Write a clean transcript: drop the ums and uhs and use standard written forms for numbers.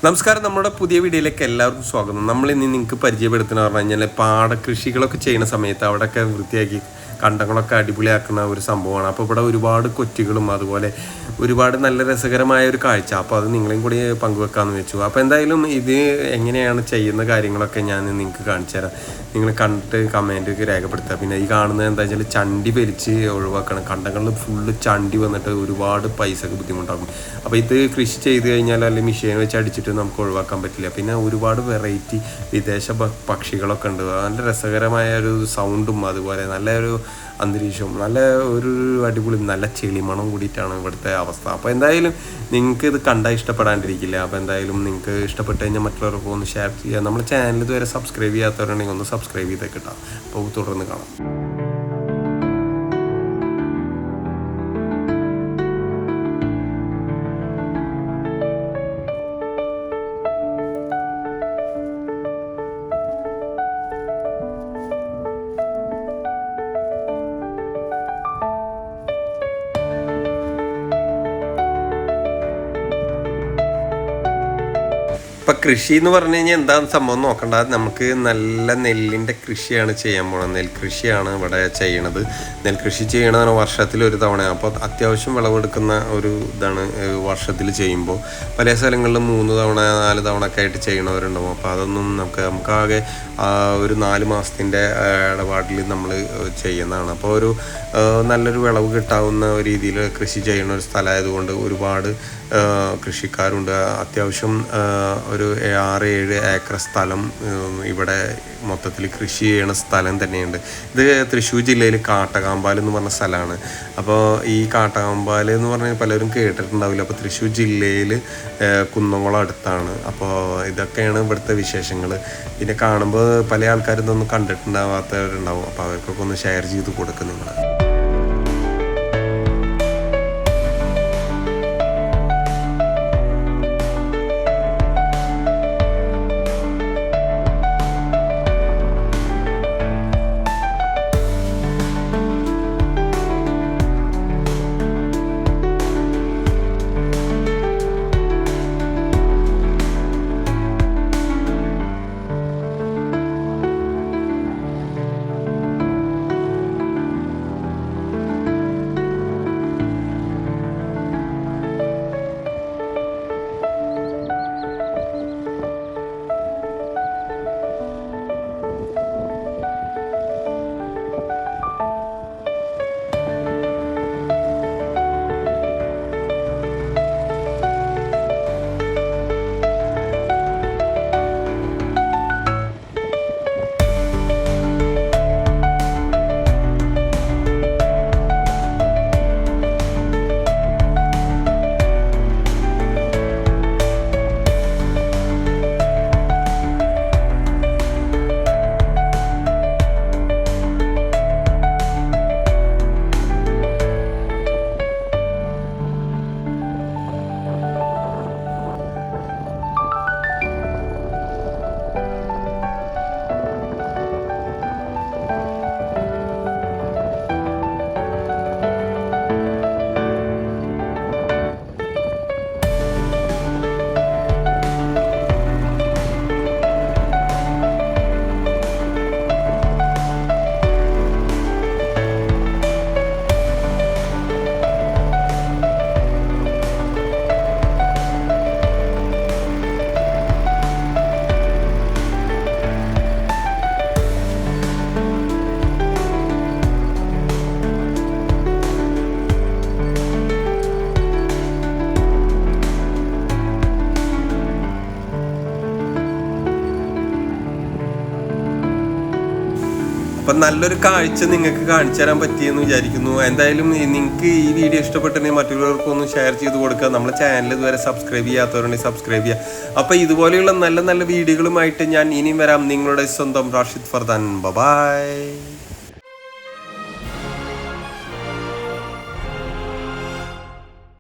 നമസ്കാരം, നമ്മുടെ പുതിയ വീഡിയോയിലേക്ക് എല്ലാവർക്കും സ്വാഗതം. നമ്മളിന്ന് നിങ്ങൾക്ക് പരിചയപ്പെടുത്തുന്ന പറഞ്ഞു കഴിഞ്ഞാൽ പാടകൃഷികളൊക്കെ ചെയ്യുന്ന സമയത്ത് അവിടെയൊക്കെ വൃത്തിയാക്കി കണ്ടങ്ങളൊക്കെ അടിപൊളിയാക്കുന്ന ഒരു സംഭവമാണ്. അപ്പോൾ ഇവിടെ ഒരുപാട് കൊറ്റുകളും അതുപോലെ ഒരുപാട് നല്ല രസകരമായ ഒരു കാഴ്ച. അപ്പോൾ അത് നിങ്ങളെയും കൂടി പങ്കുവെക്കാമെന്ന് വെച്ചു. അപ്പോൾ എന്തായാലും ഇത് എങ്ങനെയാണ് ചെയ്യുന്ന കാര്യങ്ങളൊക്കെ ഞാൻ നിങ്ങൾക്ക് കാണിച്ചു തരാം. നിങ്ങൾ കണ്ടിട്ട് കമൻറ്റ് രേഖപ്പെടുത്തുക. പിന്നെ ഈ കാണുന്നത് എന്താ വെച്ചാൽ ചണ്ടി വലിച്ച് ഒഴിവാക്കണം. കണ്ടങ്ങളിൽ ഫുള്ള് ചണ്ടി വന്നിട്ട് ഒരുപാട് പൈസക്ക് ബുദ്ധിമുട്ടാകും. അപ്പോൾ ഇത് കൃഷി ചെയ്ത് കഴിഞ്ഞാൽ അല്ലെങ്കിൽ മെഷീൻ വെച്ച് അടിച്ചിട്ട് നമുക്ക് ഒഴിവാക്കാൻ പറ്റില്ല. പിന്നെ ഒരുപാട് വെറൈറ്റി വിദേശ പക്ഷികളൊക്കെ ഉണ്ട്. നല്ല രസകരമായ ഒരു സൗണ്ടും അതുപോലെ നല്ലൊരു അന്തരീക്ഷവും നല്ല ഒരു അടിപൊളി നല്ല ചെളിമണം കൂടിയിട്ടാണ് ഇവിടുത്തെ അവസ്ഥ. അപ്പോൾ എന്തായാലും നിങ്ങൾക്ക് ഇത് കണ്ടാൽ ഇഷ്ടപ്പെടാണ്ടിരിക്കില്ല. അപ്പോൾ എന്തായാലും നിങ്ങൾക്ക് ഇഷ്ടപ്പെട്ട് കഴിഞ്ഞാൽ മറ്റുള്ളവർക്ക് ഒന്ന് ഷെയർ ചെയ്യുക. നമ്മുടെ ചാനൽ ഇതുവരെ സബ്സ്ക്രൈബ് ചെയ്യാത്തവരുണ്ടെങ്കിൽ ഒന്ന് സബ്സ്ക്രൈബ് ചെയ്തേക്കിട്ടാം. അപ്പോൾ തുടർന്ന് കാണാം. ഇപ്പം കൃഷി എന്ന് പറഞ്ഞു കഴിഞ്ഞാൽ എന്താണ് സംഭവം നോക്കണ്ട. നമുക്ക് നല്ല നെല്ലിൻ്റെ കൃഷിയാണ് ചെയ്യാൻ പോകുന്നത്. നെൽകൃഷിയാണ് ഇവിടെ ചെയ്യണത്. നെൽകൃഷി ചെയ്യണതാണ് വർഷത്തിലൊരു തവണ. അപ്പോൾ അത്യാവശ്യം വിളവെടുക്കുന്ന ഒരു ഇതാണ് വർഷത്തിൽ ചെയ്യുമ്പോൾ. പല സ്ഥലങ്ങളിലും 3 തവണ 4 തവണ ഒക്കെ ആയിട്ട് ചെയ്യണവരുണ്ടാവും. അപ്പോൾ അതൊന്നും നമുക്കാകെ ഒരു 4 മാസത്തിൻ്റെ ഇടപാടിൽ നമ്മൾ ചെയ്യുന്നതാണ്. അപ്പോൾ ഒരു നല്ലൊരു വിളവ് കിട്ടാവുന്ന രീതിയിൽ കൃഷി ചെയ്യുന്ന ഒരു സ്ഥലമായതുകൊണ്ട് ഒരുപാട് കൃഷിക്കാരുണ്ട്. അത്യാവശ്യം ഒരു 6-7 ഏക്കർ സ്ഥലം ഇവിടെ മൊത്തത്തിൽ കൃഷി ചെയ്യണ സ്ഥലം തന്നെയുണ്ട്. ഇത് തൃശ്ശൂർ ജില്ലയിൽ കാട്ടകാമ്പാൽ എന്ന് പറഞ്ഞ സ്ഥലമാണ്. അപ്പോൾ ഈ കാട്ടകാമ്പാൽ എന്ന് പറഞ്ഞാൽ പലരും കേട്ടിട്ടുണ്ടാവില്ല. അപ്പോൾ തൃശ്ശൂർ ജില്ലയിൽ കുന്നംകുളം അടുത്താണ്. അപ്പോൾ ഇതൊക്കെയാണ് ഇവിടുത്തെ വിശേഷങ്ങൾ. പിന്നെ കാണുമ്പോൾ പല ആൾക്കാരും ഇതൊന്നും കണ്ടിട്ടുണ്ടാവാത്തവരുണ്ടാവും. അപ്പോൾ അവർക്കൊക്കെ ഒന്ന് ഷെയർ ചെയ്ത് കൊടുക്കും നിങ്ങൾ. അപ്പം നല്ലൊരു കാഴ്ച നിങ്ങൾക്ക് കാണിച്ചു തരാൻ പറ്റിയെന്ന് വിചാരിക്കുന്നു. എന്തായാലും നിങ്ങൾക്ക് ഈ വീഡിയോ ഇഷ്ടപ്പെട്ടെങ്കിൽ മറ്റുള്ളവർക്കൊന്ന് ഷെയർ ചെയ്ത് കൊടുക്കുക. നമ്മുടെ ചാനൽ ഇതുവരെ സബ്സ്ക്രൈബ് ചെയ്യാത്തവരുണ്ടെങ്കിൽ സബ്സ്ക്രൈബ് ചെയ്യുക. അപ്പോൾ ഇതുപോലെയുള്ള നല്ല നല്ല വീഡിയോകളുമായിട്ട് ഞാൻ ഇനിയും വരാം. നിങ്ങളുടെ സ്വന്തം റാഷിദ് ഫർദാൻ. ബൈ.